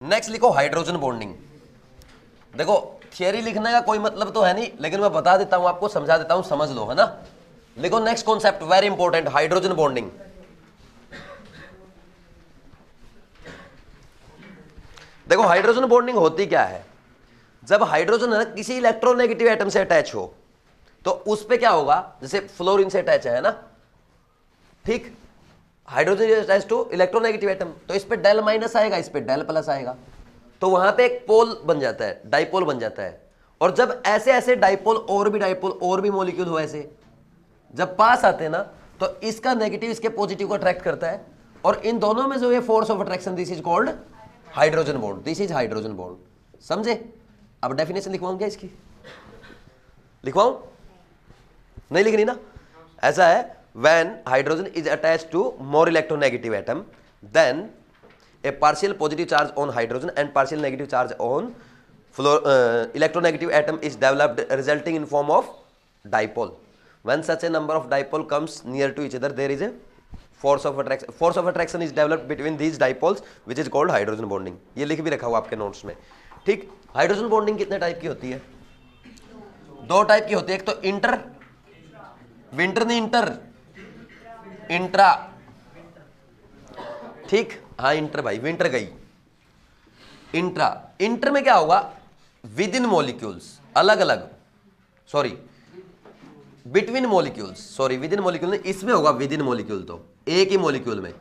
Next लिखो hydrogen bonding. देखो theory लिखने का कोई मतलब तो है नहीं, लेकिन मैं बता देता हूं आपको, समझा देता हूं, समझ लो, है ना। लिखो next concept, very important, hydrogen bonding. देखो हाइड्रोजन बॉन्डिंग होती क्या है, जब हाइड्रोजन है ना किसी इलेक्ट्रोनेगेटिव एटम से अटैच हो तो उस पे क्या होगा, जैसे फ्लोरीन से अटैच है ना, ठीक, hydrogen attach to electronegative atom, तो इस पे डेल माइनस आएगा, इस पे डेल प्लस आएगा, तो वहां पे एक पोल बन जाता है, डाइपोल बन जाता है। और जब ऐसे ऐसे डाइपोल और भी डाइपोल और भी मॉलिक्यूल हो ऐसे जब पास आते हैं ना, तो इसका नेगेटिव इसके पॉजिटिव को अट्रैक्ट करता है, और इन दोनों में जो ये force of attraction, this is called hydrogen bond, this is hydrogen bond. समझे? अब डेफिनेशन लिखवाऊं क्या इसकी? लिखवाऊं? नहीं लिखनी ना। ऐसा है, when hydrogen is attached to more electronegative atom, then a partial positive charge on hydrogen and partial negative charge on electronegative atom is developed, resulting in form of dipole. When such a number of dipole comes near to each other, there is a force of attraction. Force of attraction is developed between these dipoles, which is called hydrogen bonding. ये लिख भी रखा हुआ आपके notes में, ठीक। Hydrogen bonding कितने type की होती है? दो टाइप की होती है, एक तो इंटर, विंटर नहीं इंटर, इंट्रा, ठीक, हाँ इंटर भाई, विंटर गई, इंट्रा। इंटर में क्या होगा, विद इन मॉलिक्यूल्स, अलग अलग, sorry between molecules, sorry with in molecule नहीं, इसमें होगा विद इन मॉलिक्यूल, तो एक ही मॉलिक्यूल में,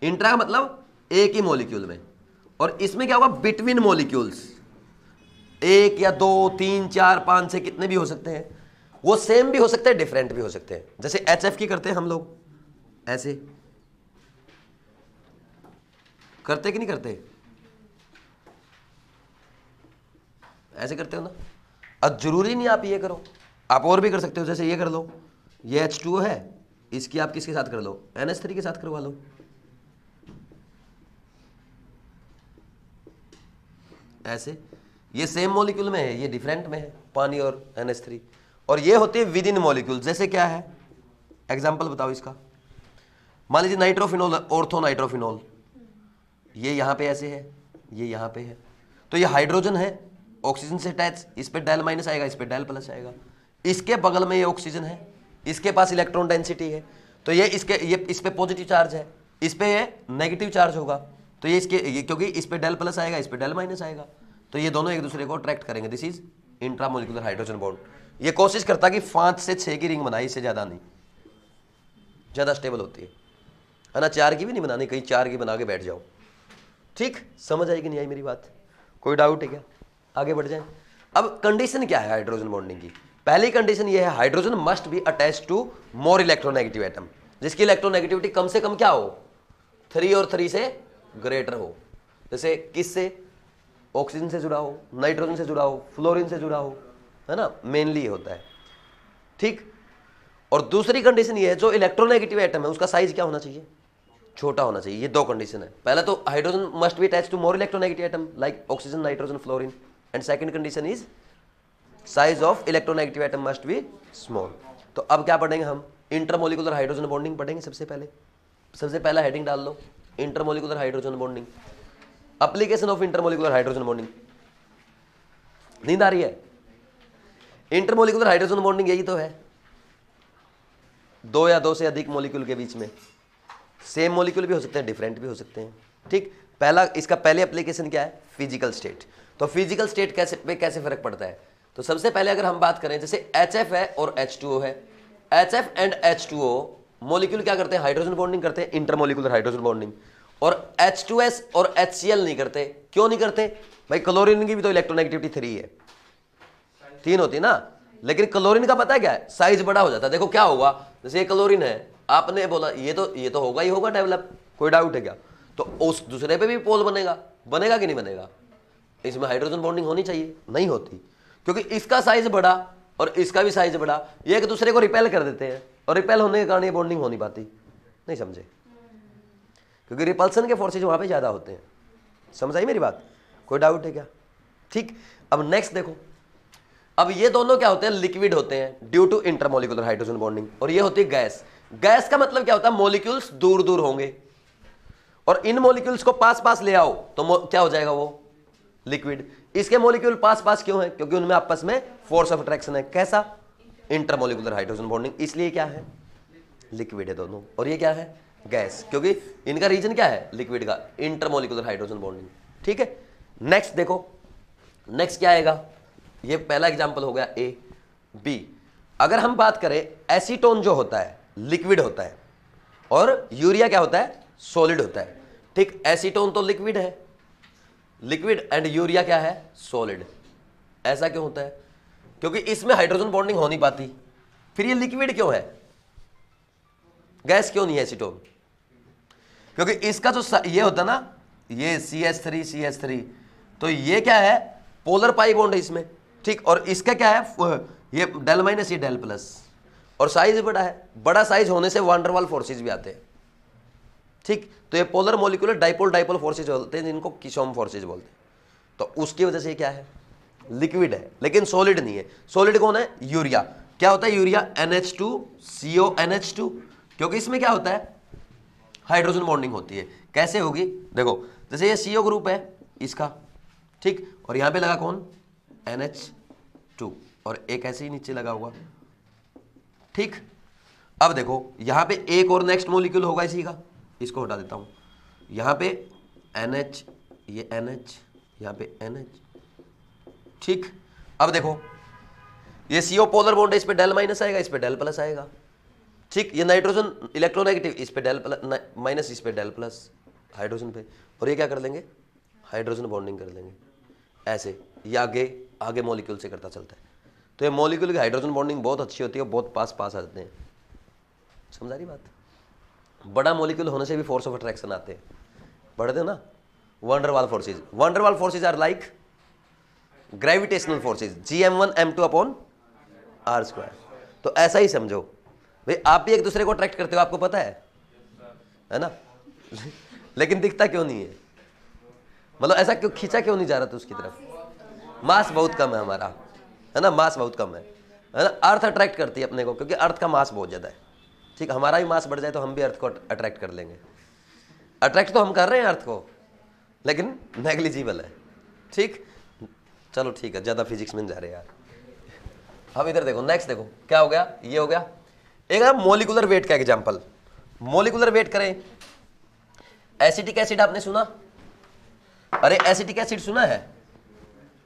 इंट्रा का मतलब एक ही मॉलिक्यूल में, और इसमें क्या होगा, बिटवीन मॉलिक्यूल्स, एक या दो, तीन, चार, पांच, छह, कितने भी हो सकते हैं, वो सेम भी हो सकते हैं, डिफरेंट भी हो सकते हैं। जैसे HF की करते हैं हम लोग, ऐसे करते कि नहीं करते, ऐसे करते हो ना। अब जरूरी नहीं आप ये करो, आप और भी कर सकते हो, जैसे ये कर लो, ये H2O है, इसकी आप किसके साथ कर लो, NH3 के साथ करवा लो, ऐसे। ये सेम मॉलिक्यूल में है, ये डिफरेंट में है, पानी और NH3, और ये होती है विद इन मॉलिक्यूल। जैसे क्या है, एग्जाम्पल बताओ इसका। मान लीजिए नाइट्रोफिनॉल, ऑर्थो नाइट्रोफिनॉल, ये यहां पे ऐसे है, ये यहां पे है, तो ये हाइड्रोजन है, ऑक्सीजन से अटैच, इस पे डेल माइनस आएगा, इस पे डेल प्लस आएगा। इसके बगल में ये ऑक्सीजन है, इसके पास इलेक्ट्रॉन डेंसिटी है, तो ये इस पे पॉजिटिव चार्ज है, इस पे ये नेगेटिव चार्ज होगा, तो ये क्योंकि इस पे डेल प्लस आएगा, इस पे डेल माइनस आएगा, तो ये दोनों एक दूसरे को अट्रैक्ट करेंगे। This is intramolecular hydrogen bond. ये कोशिश करता कि 5 से 6 की रिंग बनाई, इससे ज्यादा नहीं, ज्यादा स्टेबल होती है ना। 4 की भी नहीं बनानी, कहीं 4 की बना के बैठ जाओ, ठीक। समझ आई कि नहीं आई मेरी बात? कोई डाउट है क्या? आगे बढ़ जाए। अब कंडीशन क्या है हाइड्रोजन बॉन्डिंग की? पहली कंडीशन ये है, hydrogen must be attach to more electronegative atom, जिसकी इलेक्ट्रोनेगेटिविटी कम से कम क्या हो, 3 और 3 से ग्रेटर हो। जैसे किससे? ऑक्सीजन से जुड़ा हो, नाइट्रोजन से जुड़ा हो, फ्लोरीन से जुड़ा हो, है ना, मेनली ये होता है, ठीक। और दूसरी कंडीशन ये है, जो इलेक्ट्रोनेगेटिव एटम है उसका साइज क्या होना चाहिए, छोटा होना चाहिए। ये दो कंडीशन है। पहला तो hydrogen must be attached to more electronegative atom like oxygen, nitrogen, fluorine, and second condition is size of electronegative atom must be small. तो अब क्या पढ़ेंगे हम? इंटरमोलिकुलर हाइड्रोजन बॉन्डिंग पढ़ेंगे सबसे पहले। सबसे पहला हेडिंग डाल लो, intermolecular hydrogen bonding, application of intermolecular hydrogen bonding. नींद आ रही है? इंटरमोलिकुलर हाइड्रोजन बॉन्डिंग यही तो है, दो या दो से अधिक मॉलिक्यूल के बीच में, सेम मॉलिक्यूल भी हो सकते हैं, डिफरेंट भी हो सकते हैं, ठीक। पहला, इसका पहले एप्लीकेशन क्या है, फिजिकल स्टेट। तो फिजिकल स्टेट कैसे फर्क पड़ता है? तो सबसे पहले अगर हम बात करें, जैसे HF है और H2O है, HF एंड H2O मॉलिक्यूल क्या करते हैं, हाइड्रोजन बॉन्डिंग करते हैं, इंटरमोलिकुलर हाइड्रोजन बॉन्डिंग। और H2S और HCl नहीं करते। क्यों नहीं करते भाई? क्लोरीन की भी तो इलेक्ट्रोनेगेटिविटी 3 है, 3 होती है ना, लेकिन क्लोरीन का पता है क्या है, साइज बड़ा हो जाता है। देखो क्या होगा, जैसे ये क्लोरीन है, आपने बोला ये तो होगा ही होगा डेवलप, कोई डाउट है क्या? तो उस दूसरे पे भी पोल बनेगा कि नहीं बनेगा? इसमें हाइड्रोजन बॉन्डिंग होनी चाहिए, नहीं होती, क्योंकि इसका साइज बड़ा और इसका भी साइज बड़ा, ये एक दूसरे को रिपेल कर देते हैं, और रिपेल होने के कारण ये बॉन्डिंग हो नहीं पाती। नहीं समझे? क्योंकि रिपल्सन के फोर्सेज वहां पे ज्यादा होते हैं। समझ आई मेरी बात? कोई डाउट है क्या? ठीक। अब नेक्स्ट देखो, अब ये दोनों क्या होते हैं, लिक्विड होते हैं due to intermolecular hydrogen bonding, और ये होती है गैस। गैस का मतलब क्या होता है, मॉलिक्यूल्स दूर दूर होंगे, और इन मॉलिक्यूल्स को पास पास ले आओ तो क्या हो जाएगा, वो लिक्विड। इसके मॉलिक्यूल पास पास क्यों है? क्योंकि उनमें आपस में फोर्स ऑफ अट्रैक्शन है। कैसा? इंटरमोलिकुलर हाइड्रोजन बॉन्डिंग, इसलिए क्या है? लिक्विड है दोनों। और ये क्या है? गैस, क्योंकि इनका रीजन क्या है? लिक्विड का, इंटरमोलिकुलर हाइड्रोजन बॉन्डिंग। ठीक है, नेक्स्ट देखो, नेक्स्ट क्या आएगा? ये पहला एग्जांपल हो गया ए। बी, अगर हम बात करें एसीटोन जो होता है लिक्विड होता है और यूरिया क्या होता है? सॉलिड होता है। ठीक, एसीटोन तो लिक्विड है, लिक्विड, एंड यूरिया क्या है? सॉलिड। ऐसा क्यों होता है? क्योंकि इसमें हाइड्रोजन बॉन्डिंग हो नहीं पाती। फिर ये लिक्विड क्यों है? गैस क्यों नहीं है एसीटोन? क्योंकि इसका जो ये होता है ना, ये CH3 तो ये क्या है? पोलर पाई बॉन्ड है इसमें। ठीक, और इसका क्या है? ये डेल माइनस, ये डेल प्लस, और साइज बड़ा है। बड़ा साइज होने से वांडरवाल फोर्सेज भी आते हैं। ठीक, तो ये पोलर मॉलिक्यूलर डाइपोल फोर्सेज होते हैं जिनको किसोम फोर्सेज बोलते हैं। तो उसकी वजह से क्या है? लिक्विड है, लेकिन सॉलिड नहीं है। सॉलिड कौन है? यूरिया। क्या होता है यूरिया? NH2CONH2, क्योंकि इसमें क्या होता है? हाइड्रोजन बॉन्डिंग होती है। कैसे होगी? देखो, जैसे ये CO ग्रुप है इसका, ठीक, और यहां पे लगा कौन? NH2, और एक ऐसे ही नीचे लगा हुआ। ठीक, अब देखो यहां पे एक और नेक्स्ट मॉलिक्यूल होगा इसी का, इसको हटा देता हूं। यहां पे NH, ये NH, यहां पे NH। ठीक, अब देखो ये CO पोलर बॉन्ड है, इस पे डेल माइनस आएगा, इस पे डेल प्लस आएगा। ठीक, ये नाइट्रोजन इलेक्ट्रोनेगेटिव, इस पे डेल माइनस, इस पे डेल प्लस हाइड्रोजन पे, और ये क्या कर लेंगे? हाइड्रोजन बॉन्डिंग कर लेंगे। ऐसे ये आगे आगे मॉलिक्यूल से करता चलता है। तो ये मॉलिक्यूल की हाइड्रोजन बॉन्डिंग बहुत अच्छी होती है, बहुत पास पास आ जाते हैं। समझ आ रही बात? बड़ा मॉलिक्यूल होने से भी फोर्स ऑफ अट्रैक्शन आते हैं, बढ़ते ना, van der Waals forces. Van der Waals forces are like gravitational forces, Gm1m2/r²। तो ऐसा ही समझो भाई, आप भी एक दूसरे को अट्रैक्ट करते हो, आपको पता है ना? लेकिन दिखता क्यों नहीं है? मतलब ऐसा क्यों खींचा क्यों नहीं जा रहा था उसकी तरफ? मास बहुत कम है हमारा, है ना? मास बहुत कम है ना? अर्थ अट्रैक्ट करती है अपने को, क्योंकि अर्थ का मास बहुत ज्यादा है। ठीक, हमारा भी मास बढ़ जाए तो हम भी अर्थ को अट्रैक्ट कर लेंगे। अट्रैक्ट तो हम कर रहे हैं अर्थ को, लेकिन नेग्लिजिबल है। ठीक, चलो ठीक है, ज्यादा फिजिक्स में जा रहे हैं यार। अब इधर देखो, नेक्स्ट देखो क्या हो गया? ये हो गया एक मोलिकुलर वेट का एग्जांपल। मोलिकुलर वेट करें, एसिटिक एसिड आपने सुना? अरे एसिटिक एसिड सुना है?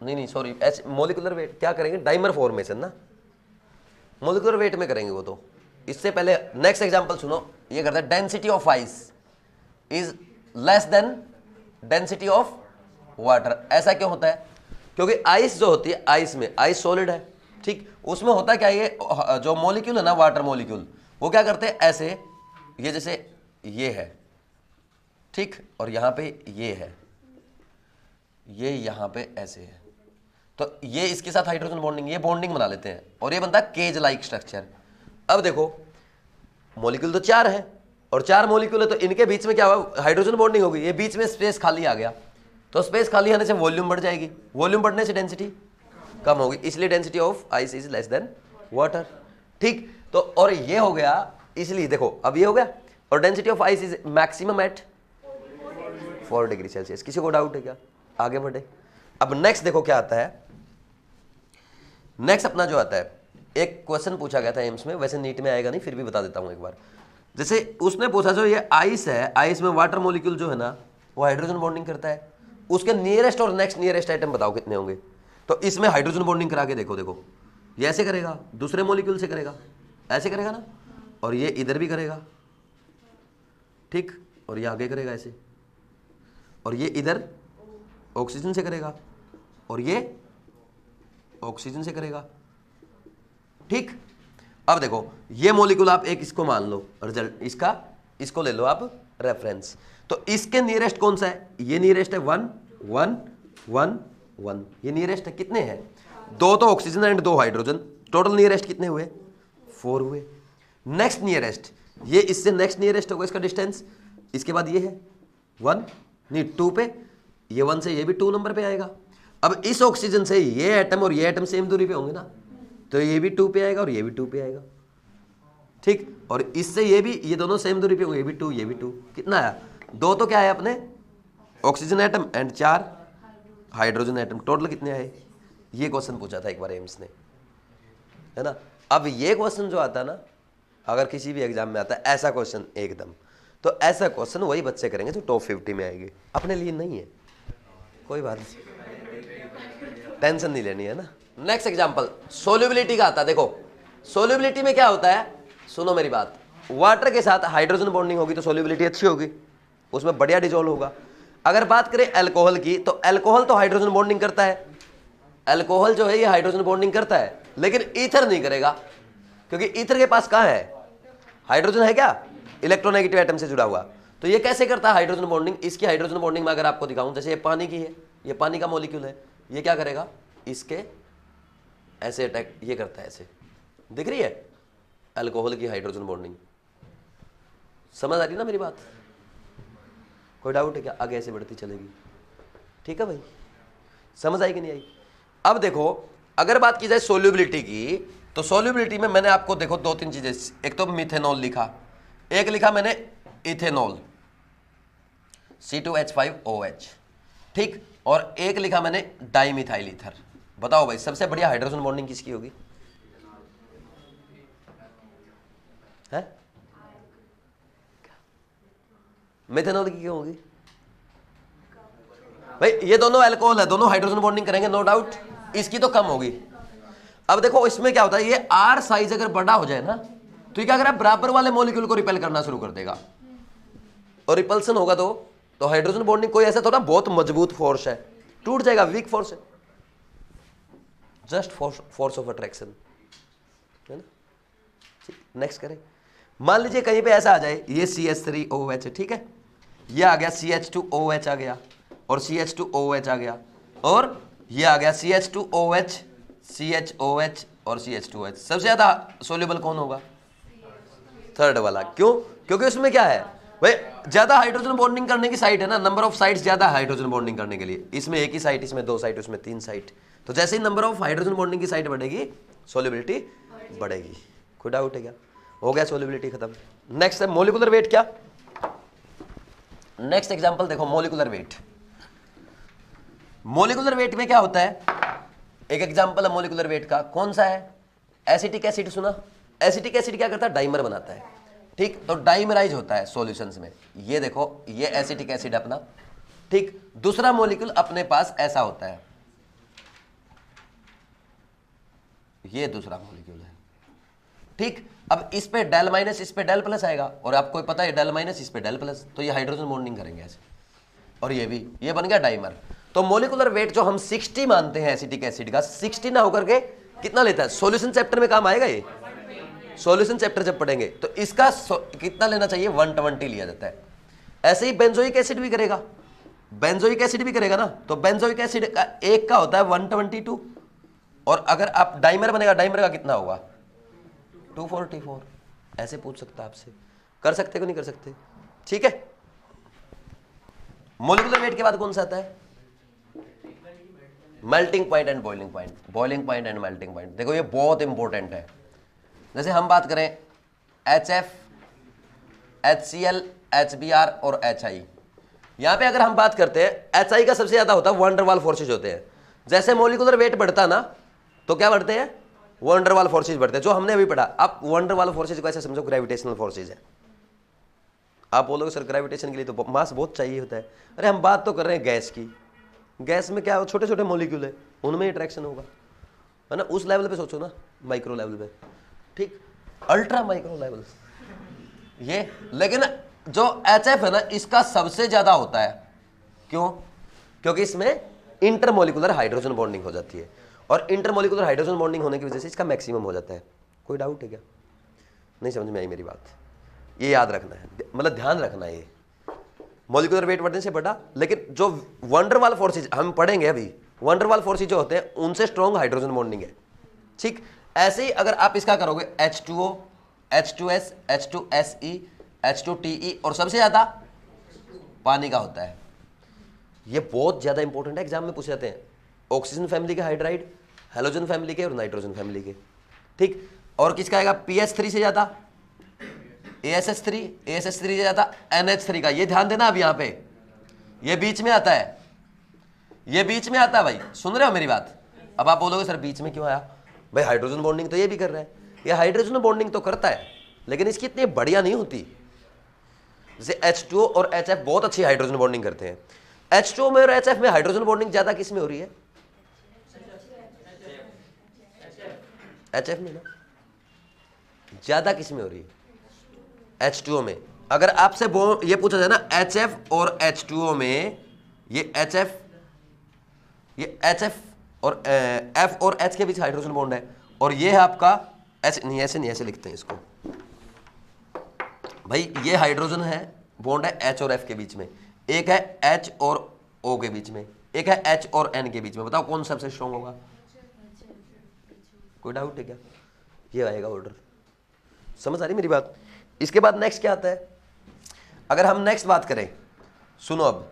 नहीं सॉरी, मोलिकुलर वेट क्या करेंगे? डाइमर फॉर्मेशन ना, मोलिकुलर वेट में करेंगे वो। तो इससे पहले नेक्स्ट एग्जांपल सुनो, ये करता है density of ice is less than density of water. ऐसा क्यों होता है? क्योंकि आइस जो होती है, आइस में, आइस सॉलिड है, ठीक, उसमें होता क्या, ये जो मॉलिक्यूल है ना, वाटर मॉलिक्यूल, वो क्या करते हैं? ऐसे, ये जैसे ये है, ठीक, और यहां पे ये है, ये यहां पे ऐसे है, तो ये इसके साथ हाइड्रोजन बॉन्डिंग, ये बॉन्डिंग बना लेते हैं, और ये बनता है केज लाइक स्ट्रक्चर। अब देखो मॉलिक्यूल तो 4 है, और 4 मॉलिक्यूल है, तो इनके बीच में क्या हुआ? हाइड्रोजन बॉन्डिंग होगी। ये बीच में स्पेस खाली आ गया, तो स्पेस खाली आने से वॉल्यूम बढ़ जाएगी, वॉल्यूम बढ़ने से डेंसिटी कम होगी, इसलिए density of ice is less than water. ठीक, तो और ये हो गया, इसलिए देखो अब ये हो गया, और density of ice is maximum at 4 degree Celsius. किसी को डाउट है क्या? आगे बढ़े। अब नेक्स्ट देखो क्या आता है। नेक्स्ट अपना जो आता है, एक क्वेश्चन पूछा गया था एम्स में, वैसे नीट में आएगा नहीं, फिर भी बता देता हूं एक बार। जैसे उसने पूछा, जो ये आइस है, आइस में वाटर मॉलिक्यूल जो है ना, वो हाइड्रोजन बॉन्डिंग करता है, उसके नियरेस्ट और नेक्स्ट नियरेस्ट आइटम बताओ कितने होंगे। तो इसमें हाइड्रोजन बॉन्डिंग करा के देखो, देखो ये ऐसे करेगा, दूसरे मॉलिक्यूल से करेगा, ऐसे करेगा ना, और ये इधर भी करेगा, ठीक, और ये आगे करेगा ऐसे, और ये इधर ऑक्सीजन से करेगा, और ये ऑक्सीजन से करेगा। ठीक, अब देखो ये मॉलिक्यूल आप एक इसको मान लो रिजल्ट, इसका इसको ले लो आप रेफरेंस। तो इसके नियरेस्ट कौन सा है? ये नियरेस्ट है 1 1 1 1, ये नियरेस्ट है। कितने हैं? 2 तो oxygen and 2 hydrogen, total nearest कितने हुए? 4 हुए। नेक्स्ट नियरेस्ट, ये इससे नेक्स्ट नियरेस्ट होगा, इसका डिस्टेंस, इसके बाद ये है 1 नहीं 2 पे, ये 1 से ये भी 2 नंबर पे आएगा। अब इस ऑक्सीजन से ये एटम और ये एटम सेम दूरी पे होंगे ना, तो ये भी 2 पे आएगा और ये भी 2 पे आएगा। ठीक, और इससे ये दोनों सेम दूरी पे होंगे, ये भी 2 ये भी 2। कितना आया? 2 तो क्या है अपने oxygen atom and 4 hydrogen atom total कितने आए, ये क्वेश्चन पूछा था एक बार एम्स ने, है ना। अब ये क्वेश्चन जो आता है ना, अगर किसी भी एग्जाम में आता है ऐसा क्वेश्चन एकदम, तो ऐसा क्वेश्चन वही बच्चे करेंगे जो टॉप 50 में आएंगे, अपने लिए नहीं है, कोई बात नहीं, टेंशन नहीं लेनी है ना। नेक्स्ट एग्जांपल सोल्यूबिलिटी का आता है। देखो सोल्यूबिलिटी में क्या होता है, सुनो मेरी बात, वाटर के साथ हाइड्रोजन बॉन्डिंग होगी तो सोल्यूबिलिटी अच्छी होगी, उसमें बढ़िया डिजोल्व होगा। अगर बात करें अल्कोहल की, तो अल्कोहल तो हाइड्रोजन बॉन्डिंग करता है, अल्कोहल जो है ये हाइड्रोजन बॉन्डिंग करता है, लेकिन ईथर नहीं करेगा, क्योंकि ईथर के पास कहां है, हाइड्रोजन है क्या, इलेक्ट्रोनेगेटिव एटम से जुड़ा हुआ। तो ये कैसे करता है हाइड्रोजन बॉन्डिंग, इसकी हाइड्रोजन बॉन्डिंग में अगर आपको दिखाऊं, जैसे ये पानी की है, ये पानी का मॉलिक्यूल है, ये क्या करेगा, इसके ऐसे अटैक, ये करता है ऐसे, दिख रही है अल्कोहल की हाइड्रोजन बॉन्डिंग। समझ आ रही ना मेरी बात, कोई डाउट है क्या, आगे ऐसे बढ़ती चलेगी, ठीक है भाई, समझ आई कि नहीं आई। अब देखो अगर बात की जाए सोल्यूबिलिटी की, तो सोल्यूबिलिटी में मैंने आपको देखो दो तीन चीजें, एक तो मिथेनॉल लिखा, एक लिखा मैंने इथेनॉल C2H5OH, ठीक, और एक लिखा मैंने डाइमिथाइल ईथर। बताओ भाई सबसे बढ़िया हाइड्रोजन बॉन्डिंग किसकी होगी, है मिथेनॉल की क्यों होगी भाई, ये दोनों अल्कोहल है, दोनों हाइड्रोजन बॉन्डिंग करेंगे नो डाउट, इसकी तो कम होगी। अब देखो इसमें क्या होता है, ये R साइज अगर बड़ा हो जाए ना, तो ये क्या करेगा, बराबर वाले मॉलिक्यूल को रिपेल करना शुरू कर देगा, और रिपल्सन होगा तो हाइड्रोजन बॉन्डिंग कोई ऐसा थोड़ा बहुत मजबूत फोर्स है, टूट जाएगा, वीक फोर्स है, जस्ट फोर्स ऑफ अट्रैक्शन, है ना। नेक्स्ट करें, मान लीजिए कहीं पे ऐसा आ जाए, ये CH3OH है, ठीक है, ये आ गया CH2OH आ गया, और CH2OH आ गया, और ये आ गया CH2OH, CHOH और CH2OH। सबसे ज्यादा सोल्यूबल कौन होगा, थर्ड वाला। क्यों, क्योंकि उसमें क्या है भाई, ज्यादा हाइड्रोजन बॉन्डिंग करने की साइट है ना, नंबर ऑफ साइट्स ज्यादा हाइड्रोजन बॉन्डिंग करने के लिए, इसमें एक ही साइट, इसमें दो साइट, उसमें तीन साइट, तो जैसे ही नंबर ऑफ हाइड्रोजन बॉन्डिंग की साइट बढ़ेगी सोल्यूबिलिटी बढ़ेगी। कोई डाउट है क्या, हो गया सोल्यूबिलिटी खत्म। नेक्स्ट है मोलिकुलर वेट। क्या नेक्स्ट एग्जांपल देखो, मोलिकुलर वेट। मोलिकुलर वेट में क्या होता है, एक एग्जांपल है मोलिकुलर वेट का, कौन सा है, एसिटिक एसिड। सुना, एसिटिक एसिड क्या करता है, डाइमर बनाता है, ठीक, तो डाइमराइज होता है सॉल्यूशंस में। ये देखो ये एसिटिक एसिड अपना, ठीक, दूसरा मॉलिक्यूल अपने पास ऐसा होता है, ये दूसरा मॉलिक्यूल है, ठीक। अब इस पे डेल माइनस, इस पे डेल प्लस आएगा, और आपको पता है डेल माइनस इस पे डेल प्लस, तो ये हाइड्रोजन बॉन्डिंग करेंगे ऐसे, और ये भी, ये बन गया डाइमर। तो मोलिकुलर वेट जो हम 60 मानते हैं एसिटिक एसिड का, 60 ना होकर के कितना लेता है, सॉल्यूशन चैप्टर में काम आएगा ये, सॉल्यूशन चैप्टर जब पढ़ेंगे तो इसका कितना लेना चाहिए, 120 लिया जाता है। ऐसे ही बेंजोइक एसिड भी करेगा, बेंजोइक एसिड भी करेगा ना, तो बेंजोइक एसिड का एक का होता है 122, और अगर आप डाइमर बनेगा, डाइमर का कितना होगा 244। ऐसे पूछ सकता है आपसे, कर सकते को नहीं कर सकते, ठीक है। मोलिकुलर वेट के बाद कौन सा आता है, melting point and boiling point, boiling point and melting point. देखो ये बहुत इंपॉर्टेंट है। जैसे हम बात करें HF, HCl, HBr और HI, यहां पे अगर हम बात करते हैं HI का सबसे ज्यादा होता है वंडर वाल फोर्सेज होते हैं। जैसे मोलिकुलर वेट बढ़ता ना, तो क्या बढ़ते हैं, वंडर वाल फोर्सेज बढ़ते हैं, जो हमने अभी पढ़ा। अब वंडर वाल फोर्सेज को ऐसे समझो ग्रेविटेशनल फोर्सेज है। आप बोलोगे सर ग्रेविटेशन के लिए तो मास बहुत चाहिए होता है, अरे हम बात तो कर रहे हैं गैस की, गैस में क्या छोटे छोटे मॉलिक्यूल है, उनमें अट्रैक्शन होगा, है ना। उस लेवल पे सोचो ना, माइक्रो लेवल पे, ठीक, अल्ट्रा माइक्रो लेवल ये। लेकिन जो HF है ना, इसका सबसे ज्यादा होता है, क्यों, क्योंकि इसमें इंटरमोलिकुलर हाइड्रोजन बॉन्डिंग हो जाती है, और इंटरमोलिकुलर हाइड्रोजन बॉन्डिंग होने की वजह से इसका मैक्सिमम हो जाता है। कोई डाउट है क्या, नहीं समझ में आई मेरी बात, ये याद रखना है, मतलब ध्यान रखना है। ये मॉलिक्यूलर वेट बढ़ने से बढ़ा, लेकिन जो वंडरवाल फोर्सेज हम पढ़ेंगे अभी, वंडरवाल फोर्सेज जो होते हैं उनसे स्ट्रॉन्ग हाइड्रोजन बॉन्डिंग है, ठीक। ऐसे ही अगर आप इसका करोगे H2O, H2S, H2SE, H2TE, और सबसे ज्यादा पानी का होता है। ये बहुत ज्यादा इंपॉर्टेंट है, एग्जाम में पूछे जाते हैं, ऑक्सीजन फैमिली के हाइड्राइड, हेलोजन फैमिली के और नाइट्रोजन फैमिली के, ठीक। और किसका आएगा, PH3 से ज्यादा ASH3, ASH3 से ज्यादा NH3 का। ये ध्यान देना, अब यहां पे ये बीच में आता है, ये बीच में आता है भाई, सुन रहे हो मेरी बात? अब आप बोलोगे सर बीच में क्यों आया? भाई हाइड्रोजन बॉन्डिंग तो ये भी कर रहा है, ये हाइड्रोजन बॉन्डिंग तो करता है लेकिन इसकी इतनी बढ़िया नहीं होती। जैसे H2O और HF बहुत अच्छी हाइड्रोजन बॉन्डिंग करते हैं। H2O में और HF में हाइड्रोजन बॉन्डिंग ज्यादा किस में हो रही है? HF में ना, ज्यादा किस में हो रही है? H2O में। अगर आपसे ये पूछा जाए ना HF और H2O में, ये HF और F और H के बीच हाइड्रोजन बॉन्ड है, और ये है आपका H, नहीं ऐसे नहीं, ऐसे लिखते हैं इसको भाई, ये हाइड्रोजन है, बॉन्ड है H और F के बीच में, एक है H और O के बीच में, एक है H और N के बीच में। बताओ कौन सबसे स्ट्रॉन्ग होगा? कोई डाउट है क्या? ये आएगा ऑर्डर। समझ आ रही मेरी बात? इसके बाद नेक्स्ट क्या आता है? अगर हम नेक्स्ट बात करें, सुनो अब,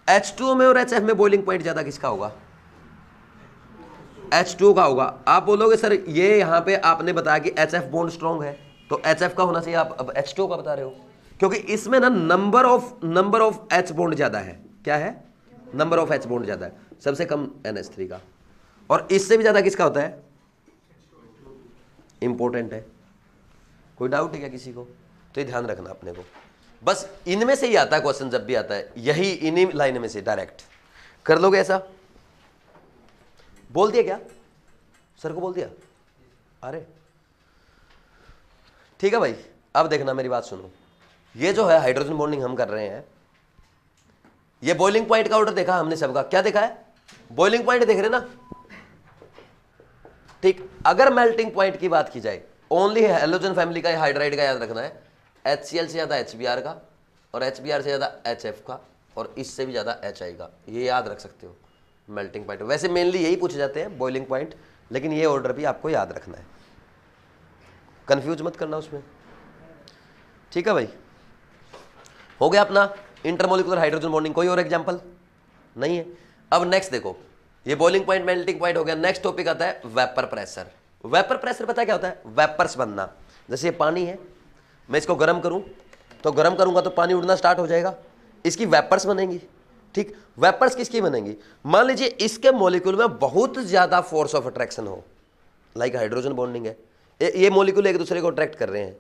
H2O में और HF में बॉइलिंग पॉइंट ज्यादा किसका होगा? H2O का होगा। आप बोलोगे सर ये यहाँ पे आपने बताया कि HF बॉन्ड स्ट्रॉन्ग है, तो HF का होना चाहिए, आप अब H2O का बता रहे हो, क्योंकि इसमें ना नंबर ऑफ H बॉन्ड ज्यादा है। क्या है? नंबर ऑफ H बॉन्ड ज्यादा है, सबसे कम NH3 का, और इससे भी ज्यादा किसका होता है? इंपॉर्टेंट है। कोई डाउट है क्या किसी को? तो ये ध्यान रखना अपने को, बस इनमें से ही आता है क्वेश्चन, जब भी आता है यही इन्हीं लाइन में से डायरेक्ट कर लोगे। ऐसा बोल दिया क्या? सर को बोल दिया? अरे ठीक है भाई, अब देखना मेरी बात सुनो, ये जो है हाइड्रोजन बॉन्डिंग हम कर रहे हैं, ये बॉइलिंग पॉइंट का ऑर्डर देखा हमने सबका, क्या देखा है? बॉइलिंग पॉइंट देख रहे ना? ठीक, अगर मेल्टिंग पॉइंट की बात की जाए, ओनली हैलोजन फैमिली का हाइड्राइड का याद रखना है, HCl से ज्यादा HBr का, और HBr से ज्यादा HF का, और इससे भी ज्यादा HI का, ये याद रख सकते हो मेल्टिंग पॉइंट। वैसे मेनली यही पूछे जाते हैं बॉइलिंग पॉइंट, लेकिन ये ऑर्डर भी आपको याद रखना है, कंफ्यूज मत करना उसमें। ठीक है भाई, हो गया अपना इंटरमोलिकुलर हाइड्रोजन बॉन्डिंग। कोई और एग्जांपल नहीं है? अब नेक्स्ट देखो, ये बॉइलिंग पॉइंट मेल्टिंग पॉइंट हो गया। नेक्स्ट टॉपिक आता है वेपर प्रेशर। वेपर प्रेशर पता क्या होता है? वेपर्स बनना। जैसे ये पानी है, मैं इसको गर्म करूं तो गर्म करूंगा तो पानी उड़ना स्टार्ट हो जाएगा, इसकी वेपर्स बनेंगी। ठीक, वेपर्स किसकी बनेंगी? मान लीजिए इसके मॉलिक्यूल में बहुत ज्यादा फोर्स ऑफ अट्रैक्शन हो, लाइक हाइड्रोजन बॉन्डिंग है, ये मॉलिक्यूल एक दूसरे को अट्रैक्ट कर रहे हैं,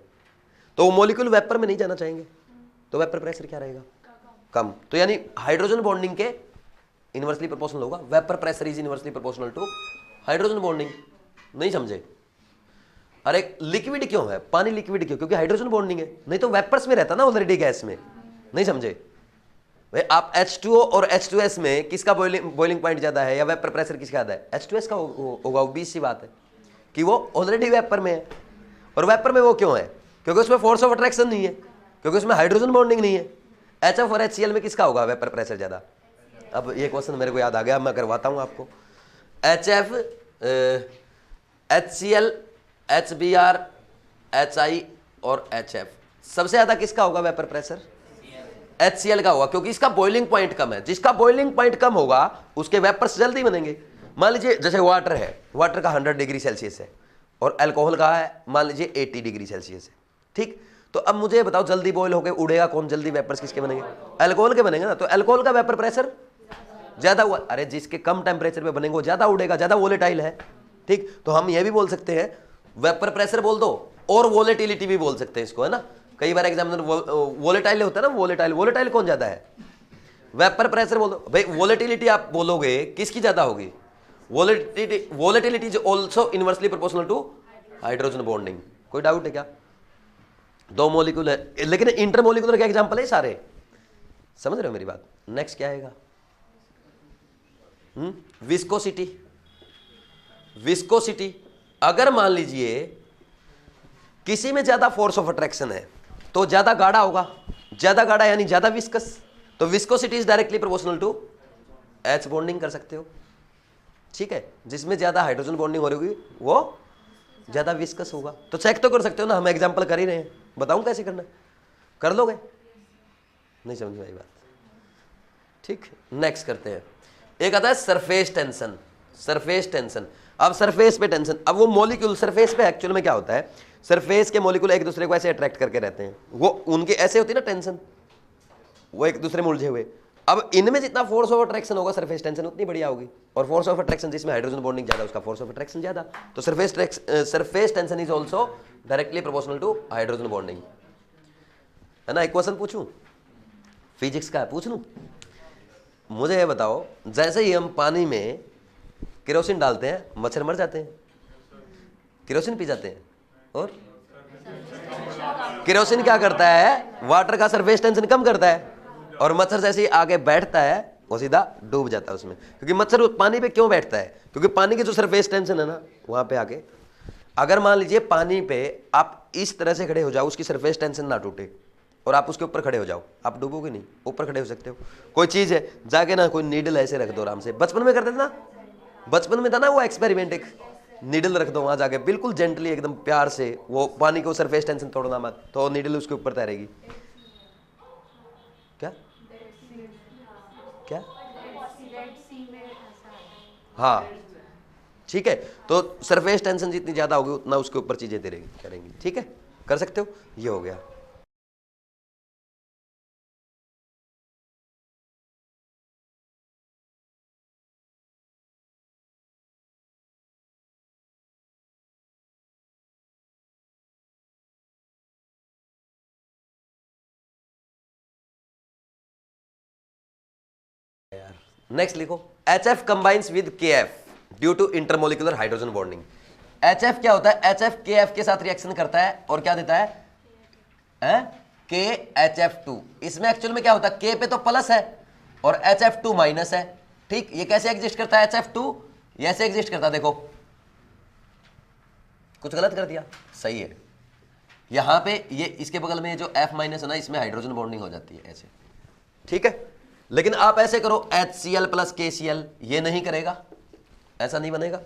तो वो मॉलिक्यूल वेपर में नहीं जाना चाहेंगे, तो वेपर प्रेशर क्या रहेगा? कम। तो यानी हाइड्रोजन बॉन्डिंग के इनवर्सली प्रोपोर्शनल होगा, vapour pressure is inversely proportional to hydrogen bonding. नहीं समझे? अरे लिक्विड क्यों है? पानी लिक्विड क्यों? क्योंकि हाइड्रोजन बॉन्डिंग है, नहीं तो वेपर्स में रहता ना ऑलरेडी, गैस में। नहीं समझे भाई? आप H2O और H2S में किसका बॉइलिंग पॉइंट ज्यादा है या वेपर प्रेशर किसका ज्यादा है? H2S का होगा, obvious सी बात है कि वो ऑलरेडी वेपर में है। और वेपर में वो क्यों है? क्योंकि उसमें फोर्स ऑफ अट्रैक्शन नहीं है, क्योंकि उसमें हाइड्रोजन बॉन्डिंग नहीं है। HF और HCl में किसका होगा वेपर प्रेशर ज्यादा? अब ये क्वेश्चन मेरे को याद आ गया, मैं करवाता हूं आपको। HF, HCl, HBr, HI और HF, सबसे ज्यादा किसका होगा वेपर प्रेशर? HCl का होगा, क्योंकि इसका बॉइलिंग पॉइंट कम है। जिसका बॉइलिंग पॉइंट कम होगा उसके वेपर्स जल्दी बनेंगे। मान लीजिए जैसे वाटर है, वाटर का 100 डिग्री सेल्सियस है, और अल्कोहल का है मान लीजिए 80 डिग्री सेल्सियस है। ठीक, तो अब मुझे बताओ जल्दी बॉयल होकर उड़ेगा कौन? जल्दी वेपर्स किसके बनेंगे? अल्कोहल के बनेंगे ना। तो अल्कोहल का वेपर प्रेशर ज्यादा हुआ। अरे जिसके कम टेम्परेचर पे बनेंगे वो ज्यादा उड़ेगा, ज्यादा वोलेटाइल है। ठीक, तो हम ये भी बोल सकते हैं, वेपर प्रेशर बोल दो और वोलेटिलिटी भी बोल सकते हैं इसको, है ना। कई बार एग्जामिनर वोलेटाइल होता है ना, वोलेटाइल कौन ज्यादा है? वेपर प्रेशर बोल दो भाई। वोलेटिलिटी आप बोलोगे किसकी ज्यादा होगी? Volatility is also inversely proportional to hydrogen bonding. कोई डाउट है क्या? दो मॉलिक्यूल है, लेकिन इंटरमॉलिक्यूलर का एग्जांपल है सारे। समझ रहे हो मेरी बात? नेक्स्ट क्या आएगा? विस्कोसिटी। विस्कोसिटी, अगर मान लीजिए किसी में ज्यादा फोर्स ऑफ अट्रैक्शन है तो ज्यादा गाढ़ा होगा, ज्यादा गाढ़ा यानी ज्यादा विस्कस, तो viscosity is directly proportional to H bonding कर सकते हो। ठीक है, जिसमें ज्यादा हाइड्रोजन बॉन्डिंग हो रही होगी वो ज्यादा विस्कस होगा। तो चेक तो कर सकते हो ना, हम एग्जांपल कर ही रहे हैं, बताऊं कैसे करना? कर लोगे? नहीं समझ में आई बात? ठीक, नेक्स्ट करते हैं। एक आता है सरफेस टेंशन। सरफेस टेंशन, अब सरफेस पे टेंशन। अब वो मॉलिक्यूल सरफेस पे एक्चुअल में क्या होता है, सरफेस के मॉलिक्यूल एक दूसरे को ऐसे अट्रैक्ट करके रहते हैं, वो उनके ऐसे होती है ना टेंशन, वो एक दूसरे में उलझे हुए। अब इनमें जितना फोर्स ऑफ अट्रैक्शन होगा सरफेस टेंशन उतनी बढ़िया होगी, और फोर्स ऑफ अट्रैक्शन जिसमें हाइड्रोजन बॉन्डिंग ज्यादा उसका फोर्स ऑफ अट्रैक्शन ज्यादा, तो surface tension is also directly proportional to hydrogen bonding, है ना। एक क्वेश्चन पूछूं, फिजिक्स का पूछ लूं, मुझे ये बताओ, जैसे ही हम पानी में केरोसिन डालते हैं मच्छर मर जाते हैं, केरोसिन पी जाते हैं, और केरोसिन क्या करता है, वाटर का सरफेस टेंशन कम करता है, और मच्छर जैसे ही आगे बैठता है वो सीधा डूब जाता है उसमें। क्योंकि मच्छर पानी पे क्यों बैठता है, क्योंकि पानी की जो सरफेस टेंशन है ना वहां पे आके, अगर मान लीजिए पानी पे आप इस तरह से खड़े हो जाओ, उसकी सरफेस टेंशन ना टूटे, और आप उसके ऊपर खड़े हो जाओ, आप डूबोगे नहीं, ऊपर खड़े हो सकते हो। कोई चीज है जाके ना कोई नीडल ऐसे रख दो आराम से, बचपन में करते थे ना, बचपन में था ना वो एक्सपेरिमेंट, एक नीडल रख दो वहां जाके बिल्कुल जेंटली एकदम प्यार से, वो पानी को सरफेस टेंशन तोड़ना मत, तो नीडल उसके ऊपर तैरेगी। क्या क्या हाँ ठीक है, तो सरफेस टेंशन जितनी ज्यादा होगी उतना उसके ऊपर चीजें तैरेगी करेंगी, ठीक है, कर सकते हो। ये हो गया। नेक्स्ट लिखो, HF combines with KF due to intermolecular hydrogen bonding. HF क्या होता है, HF KF के साथ रिएक्शन करता है और क्या देता है KHF2। इसमें एक्चुअल में क्या होता है, K पे तो प्लस है और HF2 माइनस है, ठीक। ये कैसे एग्जिस्ट करता है HF2, ये ऐसे एग्जिस्ट करता है, देखो कुछ गलत कर दिया, सही है। यहां पे ये इसके बगल में जो F माइनस है ना, इसमें हाइड्रोजन बॉन्डिंग हो जाती है ऐसे, ठीक है। लेकिन आप ऐसे करो HCl प्लस KCl, ये नहीं करेगा, ऐसा नहीं बनेगा,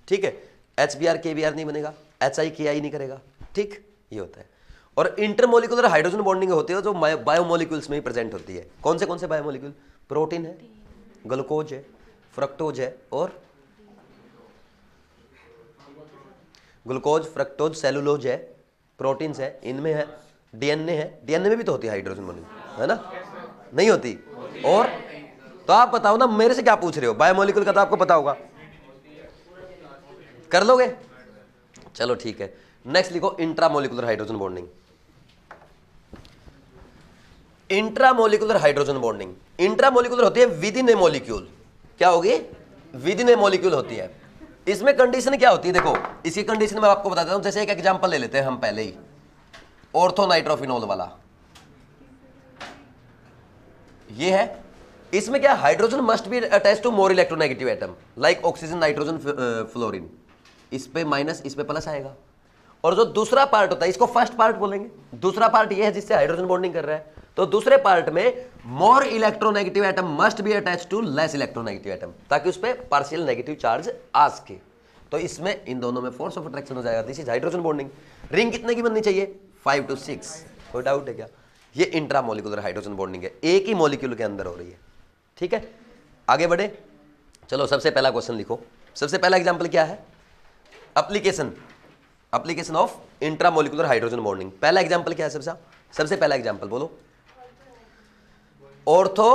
ठीक है। HBr KBr नहीं बनेगा, HI KI नहीं करेगा, ठीक, ये होता है। और इंटरमोलिकुलर हाइड्रोजन बॉन्डिंग होती है जो बायोमोलिक्यूल्स में ही प्रेजेंट होती है। कौन से बायोमोलिक्यूल, प्रोटीन है, ग्लूकोज है, फ्रक्टोज है, और ग्लूकोज फ्रक्टोज सेलुलोज है, प्रोटीन्स है, इनमें है, DNA है, DNA में भी तो होती है हाइड्रोजन बॉन्डिंग, है ना, नहीं होती। और तो आप बताओ ना, मेरे से क्या पूछ रहे हो, बायोमोलिक्यूल का तो आपको पता होगा, कर लोगे, चलो ठीक है। नेक्स्ट लिखो, intramolecular hydrogen bonding. Intramolecular hydrogen bonding, intramolecular होती है विद इन ए मॉलिक्यूल, क्या होगी, विद इन ए मॉलिक्यूल होती है। इसमें कंडीशन क्या होती है, देखो इसकी कंडीशन मैं आपको बताता हूं। जैसे एक एग्जांपल ले लेते हैं हम पहले ही, ऑर्थोनाइट्रोफिनॉल वाला, ये है। इसमें क्या, hydrogen must be attach to more electronegative atom like oxygen nitrogen fluorine, इस पे माइनस इस पे प्लस आएगा। और जो दूसरा पार्ट होता है, इसको फर्स्ट पार्ट बोलेंगे, दूसरा पार्ट ये है जिससे हाइड्रोजन बॉन्डिंग कर रहा है, तो दूसरे पार्ट में more electronegative atom must be attach to less electronegative atom, ताकि उस पर पार्शियल नेगेटिव चार्ज आ सके। तो इसमें इन दोनों में फोर्स ऑफ अट्रैक्शन हो जाएगा, this is hydrogen bonding. Ring कितने की बननी चाहिए, 5 to 6, कोई डाउट है क्या। ये इंट्रामोलिकुलर हाइड्रोजन बॉन्डिंग है, एक ही मॉलिक्यूल के अंदर हो रही है, ठीक है। आगे बढ़े, चलो सबसे पहला क्वेश्चन लिखो। सबसे पहला एग्जांपल क्या है, application of intramolecular hydrogen bonding. पहला एग्जांपल क्या है, सबसे पहला एग्जांपल बोलो, ऑर्थो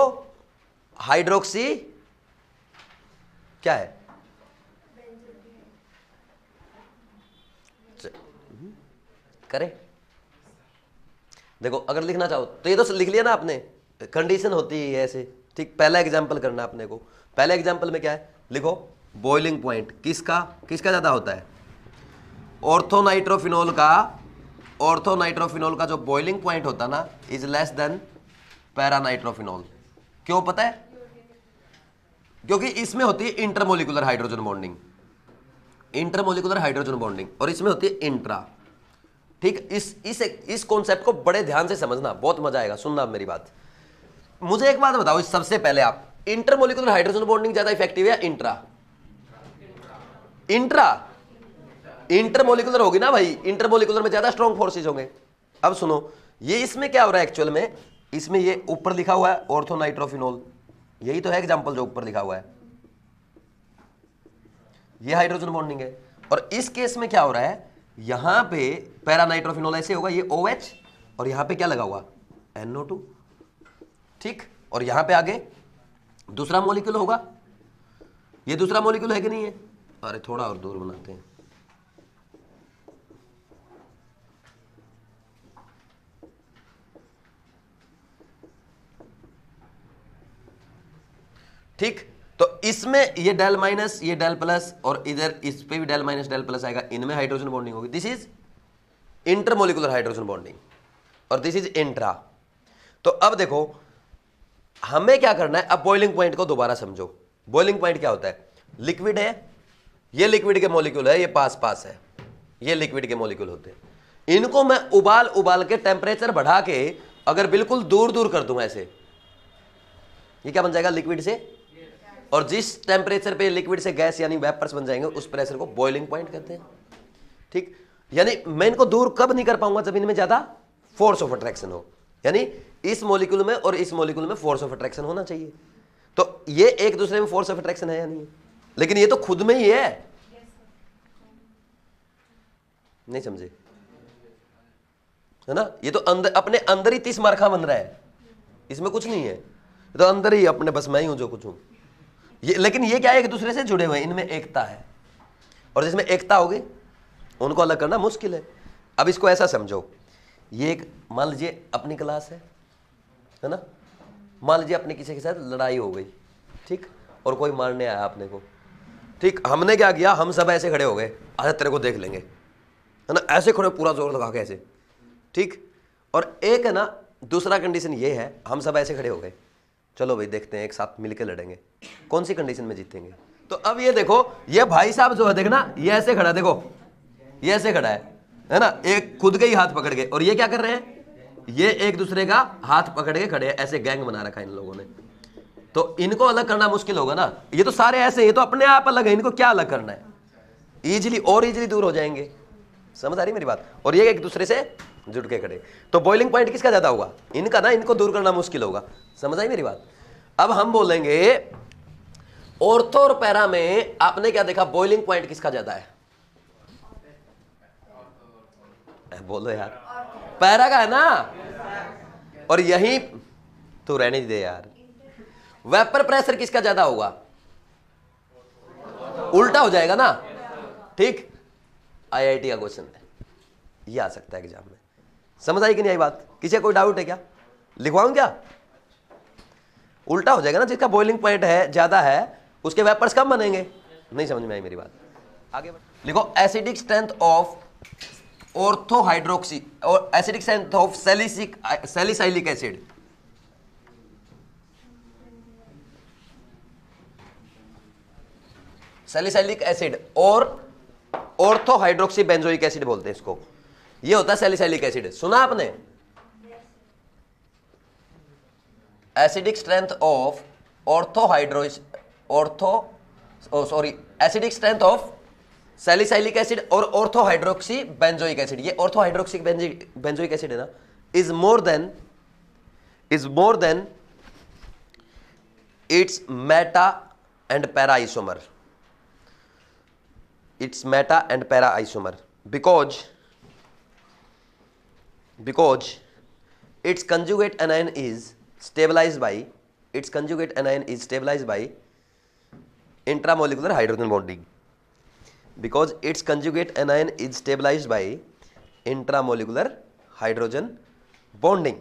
हाइड्रोक्सी क्या है, करें, देखो अगर लिखना चाहो तो ये तो लिख लिया ना आपने, कंडीशन होती है ऐसे, ठीक। पहला एग्जांपल करना अपने को, पहले एग्जांपल में क्या है, लिखो बॉइलिंग पॉइंट किसका ज्यादा होता है, ऑर्थोनाइट्रोफिनॉल का जो बॉइलिंग पॉइंट होता है ना इज लेस देन पैरानाइट्रोफिनॉल। क्यों पता है, क्योंकि इसमें होती है इंटरमोलिकुलर हाइड्रोजन बॉन्डिंग, और इसमें होती है इंट्रा, ठीक। इस कॉन्सेप्ट को बड़े ध्यान से समझना, बहुत मजा आएगा, सुनना मेरी बात। मुझे एक बात बताओ, सबसे पहले आप, इंटरमोलिकुलर हाइड्रोजन बॉन्डिंग ज्यादा इफेक्टिव है या इंटरमोलिकुलर होगी ना भाई, इंटरमोलिकुलर में ज्यादा स्ट्रॉन्ग फोर्सेज होंगे। अब सुनो, ये इसमें क्या हो रहा है एक्चुअल में, इसमें ये ऊपर लिखा हुआ है ऑर्थोनाइट्रोफिनॉल, यही तो है एग्जांपल जो ऊपर लिखा हुआ है, ये हाइड्रोजन बॉन्डिंग है। और इस केस में क्या हो रहा है, यहां पे पैरानाइट्रोफिनॉल ऐसे होगा, ये OH, और यहां पे क्या लगा हुआ, NO2, ठीक। और यहां पे आगे दूसरा मॉलिक्यूल होगा, ये दूसरा मॉलिक्यूल है कि नहीं है? अरे थोड़ा और दूर बनाते हैं, ठीक। तो इसमें ये डेल माइनस, ये डेल प्लस, और इधर इस पे भी डेल माइनस डेल प्लस आएगा, इनमें हाइड्रोजन बॉन्डिंग होगी। This is intermolecular hydrogen bonding और दिस इज इंट्रा। तो अब देखो हमें क्या करना है, अब बॉइलिंग पॉइंट को दोबारा समझो। बॉइलिंग पॉइंट क्या होता है? लिक्विड है, ये लिक्विड के मॉलिक्यूल है, ये पास पास है, ये लिक्विड के मॉलिक्यूल होते हैं। इनको मैं उबाल उबाल के टेम्परेचर बढ़ा के अगर बिल्कुल दूर दूर कर दूं ऐसे, ये क्या बन जाएगा? लिक्विड से, और जिस टेम्परेचर पे लिक्विड से गैस यानी वेपर्स बन जाएंगे उस प्रेशर को बॉइलिंग पॉइंट कहते हैं, ठीक। यानी मैं इनको दूर कब नहीं कर पाऊंगा? जब इनमें ज्यादा फोर्स ऑफ अट्रैक्शन हो, यानी इस मॉलिक्यूल में और इस मॉलिक्यूल में फोर्स ऑफ अट्रैक्शन होना चाहिए। तो ये एक दूसरे में फोर्स ऑफ अट्रैक्शन है या नहीं है? लेकिन ये तो खुद में ही है, नहीं समझे? है ना? ये तो अंदर अपने अंदर ही 30 मार्खा बन रहा है, इसमें कुछ नहीं है, तो अंदर ही अपने बस मैं ही हूं जो कुछ हूं ये। लेकिन ये क्या है? एक दूसरे से जुड़े हुए हैं, इनमें एकता है, और जिसमें एकता होगी उनको अलग करना मुश्किल है। अब इसको ऐसा समझो, ये एक मान लीजिए अपनी क्लास है ना, मान लीजिए अपने किसी के साथ लड़ाई हो गई, ठीक, और कोई मारने आया अपने को, ठीक। हमने क्या किया? हम सब ऐसे खड़े हो गए, आजा तेरे को देख लेंगे, है ना, ऐसे खड़े पूरा जोर लगा के ऐसे, ठीक। और एक है ना दूसरा कंडीशन ये है, हम सब ऐसे खड़े हो गए, चलो भाई देखते हैं एक साथ मिलकर लड़ेंगे, कौन सी कंडीशन में जीतेंगे। तो अब ये देखो, ये भाई साहब जो है देखना, ये ऐसे खड़ा, देखो ये ऐसे खड़ा है ना, एक खुद के ही हाथ पकड़ के, और ये क्या कर रहे हैं? ये एक दूसरे का हाथ पकड़ के खड़े हैं, ऐसे गैंग बना रखा है इन लोगों ने। तो इनको अलग करना मुश्किल होगा ना, ये तो सारे ऐसे, ये तो अपने आप अलग है, इनको क्या अलग करना है? इजीली और इजीली दूर हो जाएंगे, समझ आ रही मेरी बात? और ये एक दूसरे से जुड़ के खड़े, तो बॉइलिंग पॉइंट किसका ज्यादा होगा? इनका ना, इनको दूर करना मुश्किल होगा, समझ आई मेरी बात? अब हम बोलेंगे ऑर्थो और पैरा में आपने क्या देखा? बॉइलिंग पॉइंट किसका ज्यादा है? बोलो यार, पैरा का है ना। और यही तो रहने दे यार, वेपर प्रेशर किसका ज्यादा होगा? उल्टा हो जाएगा ना, ठीक। आईआईटी का क्वेश्चन है, ये आ सकता है एग्जाम में, समझ आई कि नहीं आई बात? किसी का कोई डाउट है क्या? लिखवाऊं क्या? उल्टा हो जाएगा ना, जिसका बॉइलिंग पॉइंट है ज्यादा है उसके वेपर्स कम बनेंगे। नहीं समझ में आई मेरी बात? आगे लिखो, acidic strength of ortho hydroxy और acidic strength of salicylic acid. Salicylic acid और ऑर्थो हाइड्रोक्सी बेंजोइक एसिड बोलते हैं इसको, ये होता है सैलिसाइलिक एसिड। सुना आपने? Acidic strength of acidic strength of salicylic acid और ऑर्थो हाइड्रोक्सी बेंजोइक एसिड, ये ऑर्थो हाइड्रोक्सी बेंजोइक एसिड है ना, is more than it's Meta and para isomer, its meta and para isomer because its conjugate anion is stabilized by intramolecular hydrogen bonding, because its conjugate anion is stabilized by intramolecular hydrogen bonding।